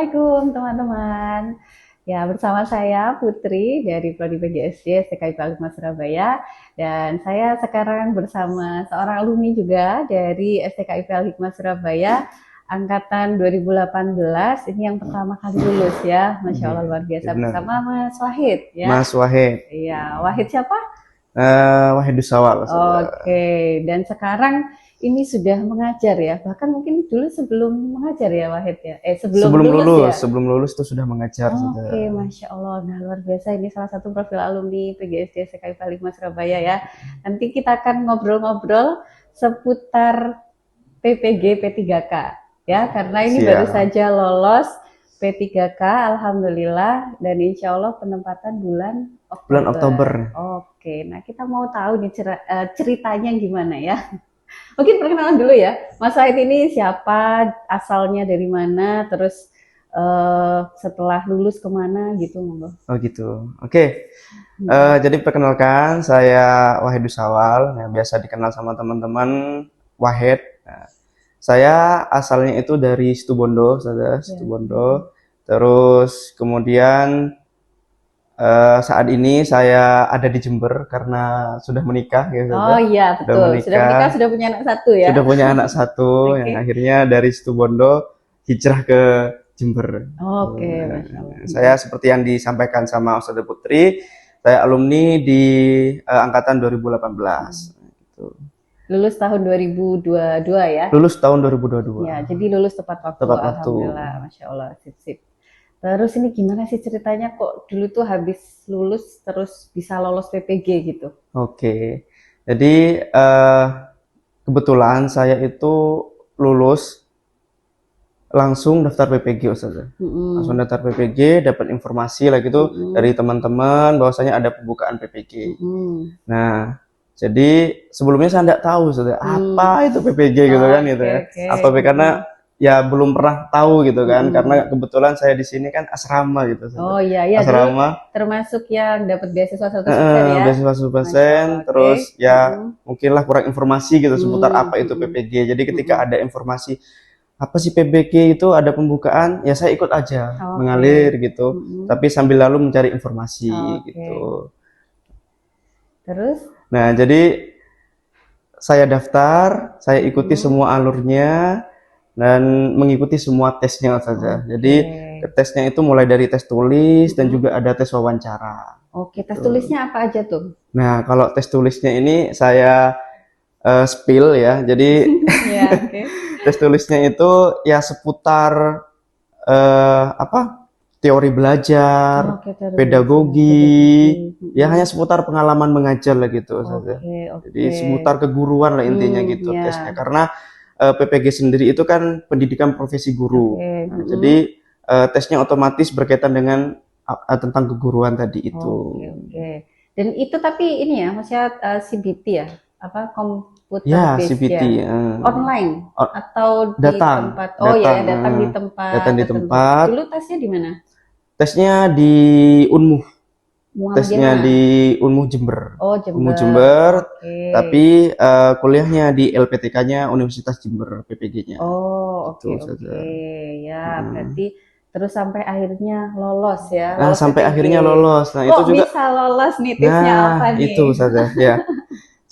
Assalamualaikum teman-teman. Ya, bersama saya Putri dari Prodi PGSD STKIP Al-Hikmah Surabaya, dan saya sekarang bersama seorang alumni juga dari STKIP Al-Hikmah Surabaya angkatan 2018. Ini yang pertama kali lulus ya. Masya Allah luar biasa, Benar. bersama Mas Wahid ya. Mas Wahid. Iya, Wahid siapa? Wahidus Sawal. Oke, dan sekarang ini sudah mengajar ya, bahkan mungkin dulu sebelum mengajar ya Wahid ya, sebelum lulus ya. Sebelum lulus itu sudah mengajar. Oke, Masya Allah, nah luar biasa, ini salah satu profil alumni PGSD STKIP Al-Hikmah Surabaya ya. Nanti kita akan ngobrol-ngobrol seputar PPG P3K ya, karena ini baru saja lolos P3K, Alhamdulillah, dan insya Allah penempatan bulan Oktober. Oke, nah kita mau tahu nih ceritanya gimana ya. Mungkin perkenalan dulu ya, Mas Wahid ini siapa, asalnya dari mana, terus setelah lulus kemana gitu, monggo. Oh gitu. Oke. Jadi perkenalkan, saya Wahidus Sawal, yang biasa dikenal sama teman-teman Wahid. Nah, saya asalnya itu dari Situbondo, Situbondo. Terus kemudian saat ini saya ada di Jember karena sudah menikah gitu. Oh iya, betul. Sudah menikah, sudah punya anak satu ya. Sudah punya anak satu yang akhirnya dari Situbondo hijrah ke Jember. Oke, saya seperti yang disampaikan sama Ustazah Putri, saya alumni di angkatan 2018 gitu. Lulus tahun 2022 ya? Lulus tahun 2022. Ya, jadi lulus tepat waktu. Alhamdulillah, Masya Allah, sip. Terus ini gimana sih ceritanya kok dulu tuh habis lulus terus bisa lolos PPG gitu? Oke, jadi kebetulan saya itu lulus langsung daftar PPG, Ustazah. Langsung daftar PPG, dapat informasi lah gitu dari teman-teman bahwasanya ada pembukaan PPG. Nah, jadi sebelumnya saya nggak tahu Ustazah, apa itu PPG gitu kan gitu ya. Apa karena ya belum pernah tahu gitu kan, karena kebetulan saya di sini kan asrama gitu. Oh iya, asrama. Termasuk yang dapat beasiswa 100% ya. Beasiswa 100%, terus ya mungkinlah kurang informasi gitu seputar apa itu PPG. Jadi ketika ada informasi apa sih PPG itu ada pembukaan, ya saya ikut aja mengalir gitu. Tapi sambil lalu mencari informasi gitu. Terus? Nah, jadi saya daftar, saya ikuti semua alurnya dan mengikuti semua tesnya saja. Jadi tesnya itu mulai dari tes tulis dan juga ada tes wawancara. Oke, tes tulisnya apa aja tuh? Nah, kalau tes tulisnya ini saya spill ya. Jadi tes tulisnya itu ya seputar teori belajar, pedagogi, ya hanya seputar pengalaman mengajar lah gitu saja. Jadi seputar keguruan lah intinya gitu tesnya, karena PPG sendiri itu kan pendidikan profesi guru. Nah, jadi tesnya otomatis berkaitan dengan tentang keguruan tadi itu. Dan itu tapi ini ya, maksudnya CBT ya, apa komputer based CBT, ya? Online atau datang, di tempat? Datang di tempat. Datang di tempat. Dulu tesnya di mana? Tesnya di Unmuh. Tesnya di Unmuh Jember. Oh, Jember. Unmuh Jember. Tapi kuliahnya di LPTK-nya Universitas Jember, PPG-nya. Oh, oke. Ya, berarti terus sampai akhirnya lolos ya. Nah, sampai akhirnya lolos. Nah, itu juga bisa lolos nih, tipsnya apa nih? Itu saja ya.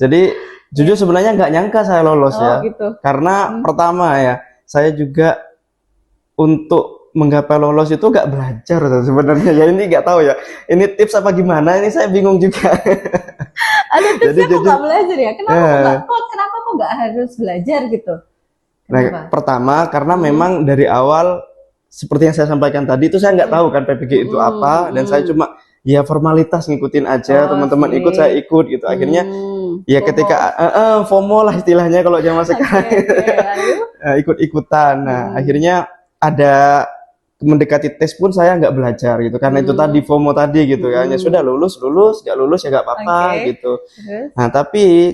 Jadi jujur sebenarnya nggak nyangka saya lolos ya. Gitu. Karena pertama ya, saya juga untuk menggapai lolos itu nggak belajar sebenarnya ya, ini nggak tahu ya ini tips apa gimana, ini saya bingung juga. Ada tipsnya kok nggak belajar ya, kenapa kok nggak harus belajar gitu? Nah, pertama karena memang dari awal seperti yang saya sampaikan tadi itu saya nggak tahu kan PPG itu apa, dan saya cuma ya formalitas ngikutin aja, teman-teman ikut saya ikut gitu. Akhirnya ya ketika FOMO lah istilahnya kalau zaman sekarang. Ikut-ikutan. Nah, akhirnya ada mendekati tes pun saya nggak belajar gitu, karena itu tadi FOMO tadi gitu kan. Ya sudah, lulus nggak lulus ya nggak apa-apa gitu. Nah, tapi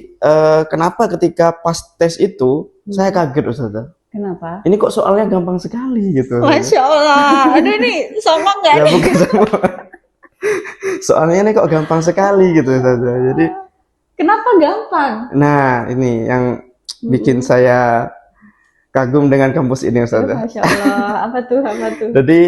kenapa ketika pas tes itu saya kaget, Ustazah. Kenapa? Ini kok soalnya gampang sekali gitu. Masya Allah. Aduh, ini sombong nggak nih? Bukan sombong. Soalnya ini kok gampang sekali gitu, Ustazah. Jadi kenapa gampang? Nah, ini yang bikin saya kagum dengan kampus ini Ustazah. Masya Allah, apa tuh, apa tuh? Jadi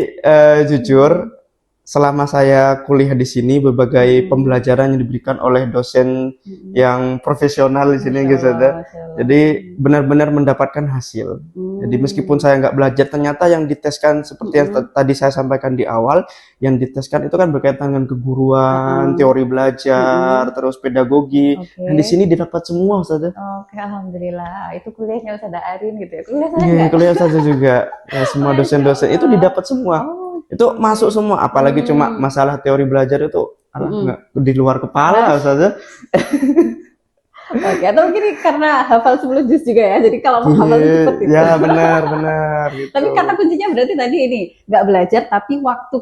jujur selama saya kuliah di sini berbagai pembelajaran yang diberikan oleh dosen yang profesional di sini gitu Ustazah. Jadi benar-benar mendapatkan hasil. Jadi meskipun saya nggak belajar, ternyata yang diteskan seperti yang tadi saya sampaikan di awal, yang diteskan itu kan berkaitan dengan keguruan, teori belajar, terus pedagogi. Dan di sini didapat semua Ustazah. Oke, alhamdulillah. Itu kuliahnya Ustazah Arin gitu ya. Kuliah saya Iya, nggak? kuliah Ustazah juga. Ya, semua dosen-dosen itu didapat semua. Itu masuk semua, apalagi cuma masalah teori belajar itu nggak di luar kepala Ustazah. Oke, atau mungkin karena hafal 10 juz juga ya, jadi kalau mau hafal cepet gitu. Ya benar gitu. Tapi kata kuncinya berarti tadi ini, nggak belajar tapi waktu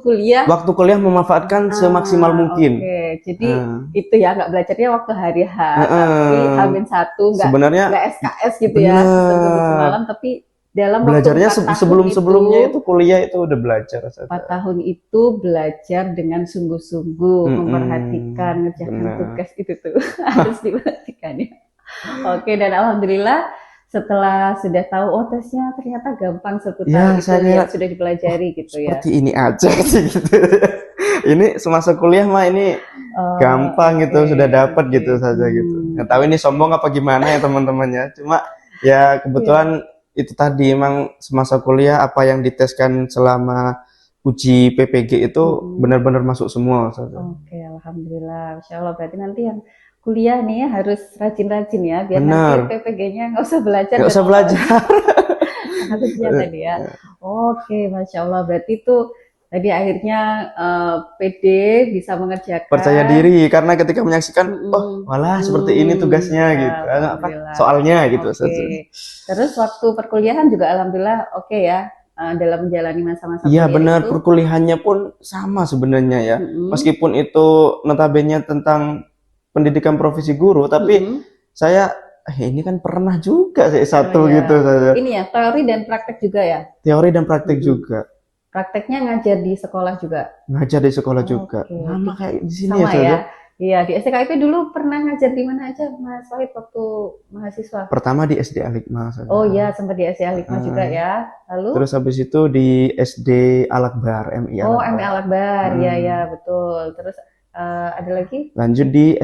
kuliah memanfaatkan semaksimal mungkin. Oke, jadi itu ya, nggak belajarnya waktu hari H, tapi H-1 nggak SKS gitu ya, semalam, tapi dalam belajarnya sebelum-sebelumnya itu kuliah itu udah belajar. 4 tahun itu belajar dengan sungguh-sungguh, memperhatikan ngerjakan tugas itu tuh harus diperhatikan ya. Oke, dan alhamdulillah setelah sudah tahu tesnya ternyata gampang seputar itu yang sudah dipelajari gitu ya. Seperti ini aja sih gitu. Ini semasa kuliah mah ini gampang gitu, sudah dapat gitu saja gitu. Nggak tahu ini sombong apa gimana ya teman-temannya. Cuma ya kebetulan itu tadi emang semasa kuliah apa yang diteskan selama uji PPG itu benar-benar masuk semua. Oke, alhamdulillah. Masya Allah, berarti nanti yang kuliah nih harus rajin-rajin ya, biar nanti PPG-nya nggak usah belajar. Nggak usah belajar. Harusnya tadi ya. Oke, Masya Allah, berarti itu tadi akhirnya PD bisa mengerjakan. Percaya diri karena ketika menyaksikan, walah seperti ini tugasnya gitu, soalnya gitu. Terus waktu perkuliahan juga alhamdulillah oke ya, dalam menjalani masa-masa kuliah. Iya benar, perkuliahannya pun sama sebenarnya ya. Meskipun itu notabene tentang pendidikan profesi guru, tapi saya ini kan pernah juga satu gitu saja. Ini ya, teori dan praktek juga ya? Teori dan praktek juga. Prakteknya ngajar di sekolah juga? Ngajar di sekolah juga. Sama kayak di sini sama ya? Iya, di STKIP dulu pernah ngajar di mana aja Mas Wahid waktu mahasiswa? Pertama di SD Al-Hikmah. Oh iya, sempat di SD Al-Hikmah juga ya. Lalu? Terus habis itu di SD Al-Akbar, MI Al-Akbar. Oh, MI Al-Akbar, iya betul. Terus ada lagi? Lanjut di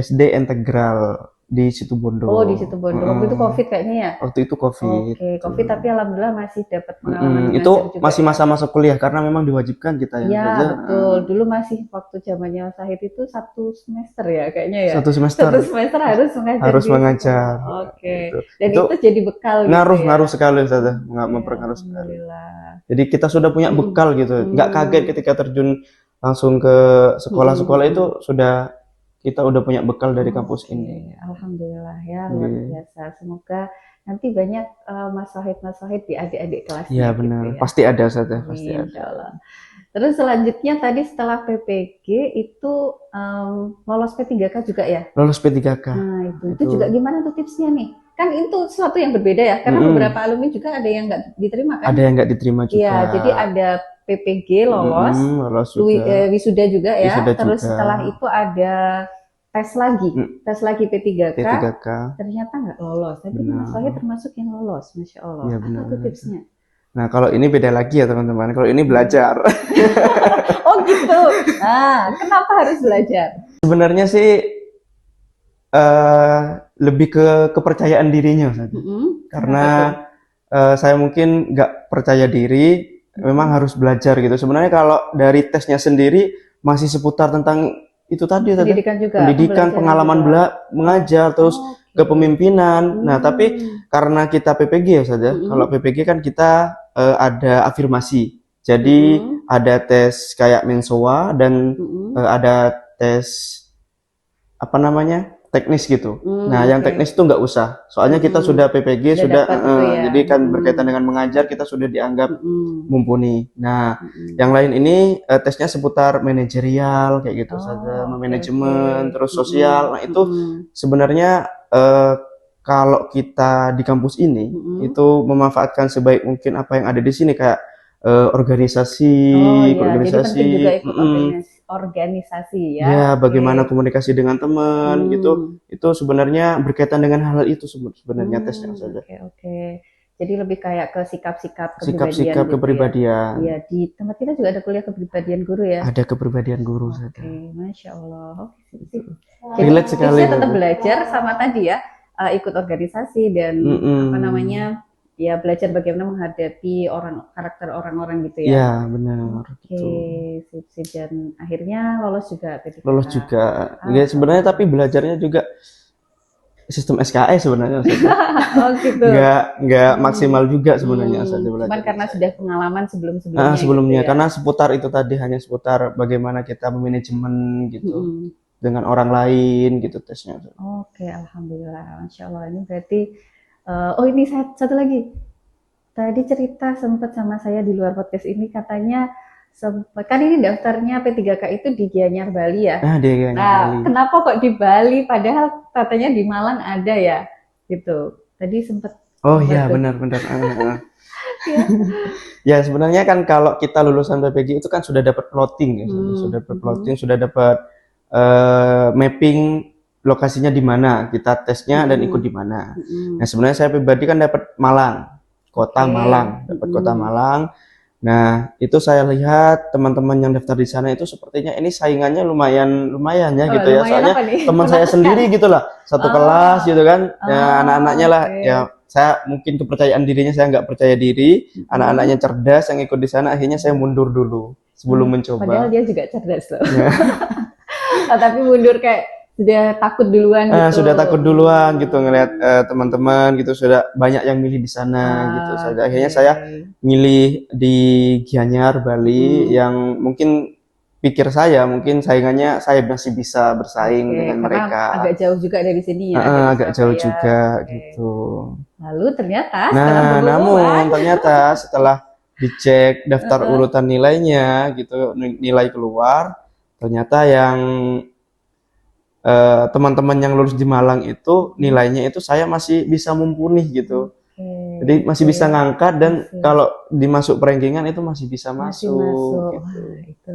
SD Integral di Situbondo. Oh, di Situbondo. Waktu itu COVID kayaknya ya? Waktu itu COVID. Oke, COVID tapi alhamdulillah masih dapat pengalaman. Itu masih masa-masa kuliah karena memang diwajibkan kita ya. Iya, betul. Dulu masih waktu zamannya Sahid itu 1 semester ya kayaknya ya. 1 semester. 1 semester harus mengajar. Harus mengajar. Oke. Dan itu jadi bekal gitu. Ngaruh sekali Ustazah, mempengaruhi sekali. Jadi kita sudah punya bekal gitu. Nggak kaget ketika terjun langsung ke sekolah-sekolah itu kita udah punya bekal dari kampus ini. Alhamdulillah ya, luar biasa. Semoga nanti banyak Mas Wahid di adik-adik kelasnya. Iya benar, gitu ya. Pasti ada saja, pasti ada. Insyaallah. Terus selanjutnya tadi setelah PPG itu lolos P3K juga ya? Lolos P3K. Nah itu juga gimana tuh tipsnya nih? Kan itu sesuatu yang berbeda ya, karena beberapa alumni juga ada yang nggak diterima kan? Ada yang nggak diterima juga. Iya, jadi ada PPG lolos juga. Wisuda juga ya. Terus setelah itu ada tes lagi P3K. Ternyata nggak lolos. Tapi Mas Wahid termasuk yang lolos, Masya Allah. Ya, apa tuh tipsnya? Nah kalau ini beda lagi ya teman-teman. Kalau ini belajar. Oh gitu. Nah, kenapa harus belajar? Sebenarnya sih lebih ke kepercayaan dirinya, karena saya mungkin nggak percaya diri. Memang harus belajar gitu. Sebenarnya kalau dari tesnya sendiri masih seputar tentang itu tadi pendidikan, pengalaman mengajar, terus kepemimpinan. Nah, tapi karena kita PPG ya saja. Kalau PPG kan kita ada afirmasi. Jadi ada tes kayak Mensoa dan ada tes apa namanya? Teknis gitu. Nah, yang teknis itu nggak usah. Soalnya kita sudah PPG, jadi kan berkaitan dengan mengajar kita sudah dianggap mumpuni. Nah, yang lain ini tesnya seputar manajerial kayak gitu saja, manajemen, terus sosial. Nah, itu sebenarnya kalau kita di kampus ini itu memanfaatkan sebaik mungkin apa yang ada di sini kayak organisasi, organisasi. Jadi penting juga ikut organisasi ya. Ya, bagaimana komunikasi dengan teman gitu. Itu sebenarnya berkaitan dengan hal itu sebenarnya tesnya saja. Oke. Jadi lebih kayak ke sikap-sikap kepribadian sikap-sikap gitu ya. kepribadian. Iya, di tempat kita juga ada kuliah kepribadian guru ya. Ada kepribadian guru Oke, saja. Masya Allah. Oke, sip. Jadi Relate sekali. tipsnya tetap belajar sama tadi ya, ikut organisasi dan apa namanya, ya belajar bagaimana menghadapi karakter orang-orang gitu ya. Ya, benar. Oke, sip. Dan akhirnya lolos juga P3K. Lolos juga. Ya, sebenarnya tapi belajarnya juga sistem SKS sebenarnya. Oh gitu. Nggak maksimal juga sebenarnya saja belajar. Cuman karena sudah pengalaman sebelumnya. Sebelumnya gitu ya. karena seputar itu tadi, hanya seputar bagaimana kita memanajemen gitu dengan orang lain gitu tesnya. Oke, alhamdulillah, Masya Allah. Ini berarti ini satu lagi. Tadi cerita sempat sama saya di luar podcast ini, katanya kan ini daftarnya P3K itu di Gianyar Bali ya. Di Gianyar Bali. Kenapa kok di Bali padahal katanya di Malang ada ya? Gitu. Tadi sempat. Oh iya, benar. Ya sebenarnya kan kalau kita lulusan PPG itu kan sudah dapat plotting ya, sudah dapat plotting, sudah dapat mapping lokasinya di mana kita tesnya dan ikut di mana. Nah sebenarnya saya pribadi kan dapat Malang, kota Malang. Nah itu saya lihat teman-teman yang daftar di sana itu sepertinya ini saingannya lumayan ya gitu ya. Soalnya teman saya sendiri gitulah, satu kelas gitu kan, ya, anak-anaknya lah ya. Saya mungkin kepercayaan dirinya saya nggak percaya diri, anak-anaknya cerdas yang ikut di sana, akhirnya saya mundur dulu sebelum mencoba. Padahal dia juga cerdas loh. Tapi mundur kayak sudah takut duluan gitu. Sudah takut duluan gitu ngelihat teman-teman gitu sudah banyak yang milih di sana gitu. Akhirnya saya milih di Gianyar Bali yang mungkin pikir saya mungkin saingannya saya masih bisa bersaing dengan mereka. Agak jauh juga dari sini ya. Agak jauh juga gitu. Lalu ternyata ternyata setelah dicek daftar urutan nilainya gitu, nilai keluar, ternyata yang teman-teman yang lulus di Malang itu nilainya itu saya masih bisa mumpuni gitu. Jadi masih bisa ngangkat dan kalau dimasuk rankingan itu masih bisa masuk. Gitu.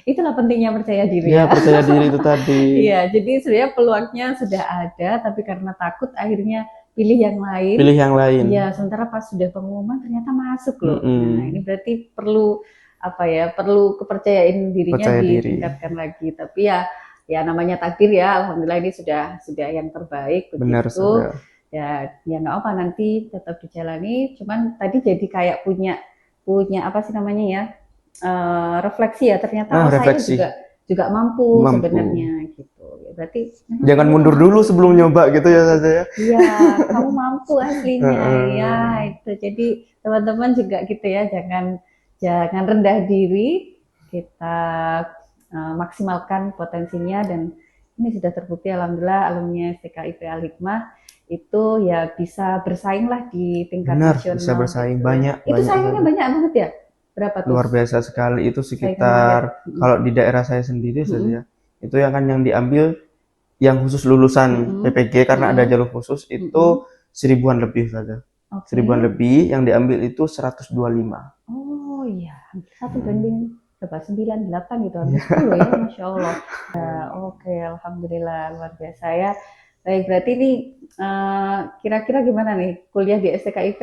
Itulah pentingnya percaya diri ya. Percaya diri itu tadi. Iya, jadi sebenarnya peluangnya sudah ada, tapi karena takut akhirnya pilih yang lain. Iya, sementara pas sudah pengumuman ternyata masuk loh. Nah, ini berarti perlu perlu kepercayaan dirinya ditingkatkan lagi. Tapi ya namanya takdir ya, alhamdulillah ini sudah yang terbaik. Benar begitu. Ya nggak apa nanti tetap dijalani. Cuman tadi jadi kayak punya apa sih namanya ya, refleksi ya, ternyata saya juga mampu. Sebenarnya gitu. Berarti jangan mundur dulu sebelum nyoba gitu ya saya. Iya, kamu mampu aslinya ya itu. Jadi teman-teman juga gitu ya, jangan rendah diri, kita maksimalkan potensinya, dan ini sudah terbukti alhamdulillah alumni STKIP Al-Hikmah itu ya bisa bersaing lah di tingkat nasional. Bisa bersaing gitu. banyak. Itu saingannya banyak banget ya? Berapa tuh? Luar biasa sekali, itu sekitar kalau di daerah saya sendiri saja itu yang diambil yang khusus lulusan PPG karena ada jalur khusus itu 1000-an lebih saja. 1000-an lebih yang diambil itu 125. Oh iya, 1/98 gitu, habis 10 ya, Masya Allah. Oke, alhamdulillah luar biasa ya. Baik, berarti ini kira-kira gimana nih kuliah di STKIP?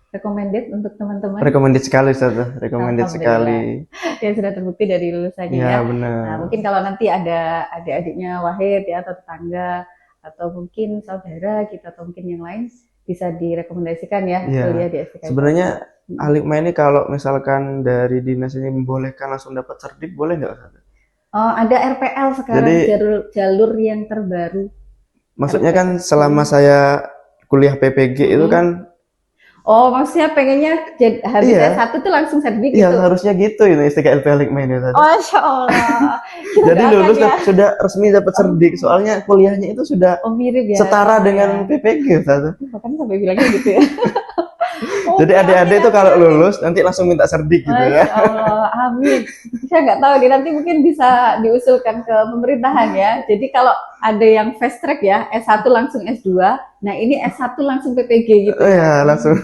Recommended untuk teman-teman? Recommended sekali, Ustazah. Recommended sekali. Ya sudah terbukti dari lulusannya ya. Benar. Nah, mungkin kalau nanti ada adik-adiknya Wahid ya, atau tetangga, atau mungkin saudara kita, atau mungkin yang lain, bisa direkomendasikan ya kuliah di STKIP. Sebenarnya Al-Hikmah ini kalau misalkan dari dinas ini membolehkan langsung dapat cerdik, boleh nggak, Ustazah? Oh, ada RPL sekarang. Jadi, jalur yang terbaru. Maksudnya kan selama saya kuliah PPG itu kan. Oh, maksudnya pengennya habis S1 tuh langsung sertifikat gitu? Iya, harusnya gitu ini STKIP Al-Hikmah ini. Masya Allah. Jadi lulus sudah resmi dapat cerdik, soalnya kuliahnya itu sudah mirip ya, setara dengan PPG. Bahkan sampai bilangnya gitu ya. Jadi adik-adik itu kalau lulus nanti langsung minta cerdik gitu ya. Masya Allah, amin. Saya nggak tahu nih, nanti mungkin bisa diusulkan ke pemerintahan ya. Jadi kalau ada yang fast track ya, S1 langsung S2, nah ini S1 langsung PPG gitu. Iya, langsung.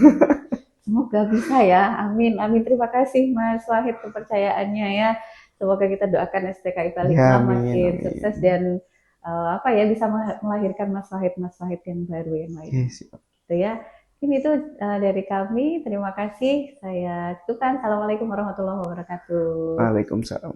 Semoga bisa ya, amin. Terima kasih Mas Wahid kepercayaannya ya. Semoga kita doakan STKIP Al-Hikmah makin sukses dan bisa melahirkan Mas Wahid yang baru yang lain. Gitu ya. Ini tuh dari kami. Terima kasih. Saya cukupkan. Assalamualaikum warahmatullahi wabarakatuh. Waalaikumsalam.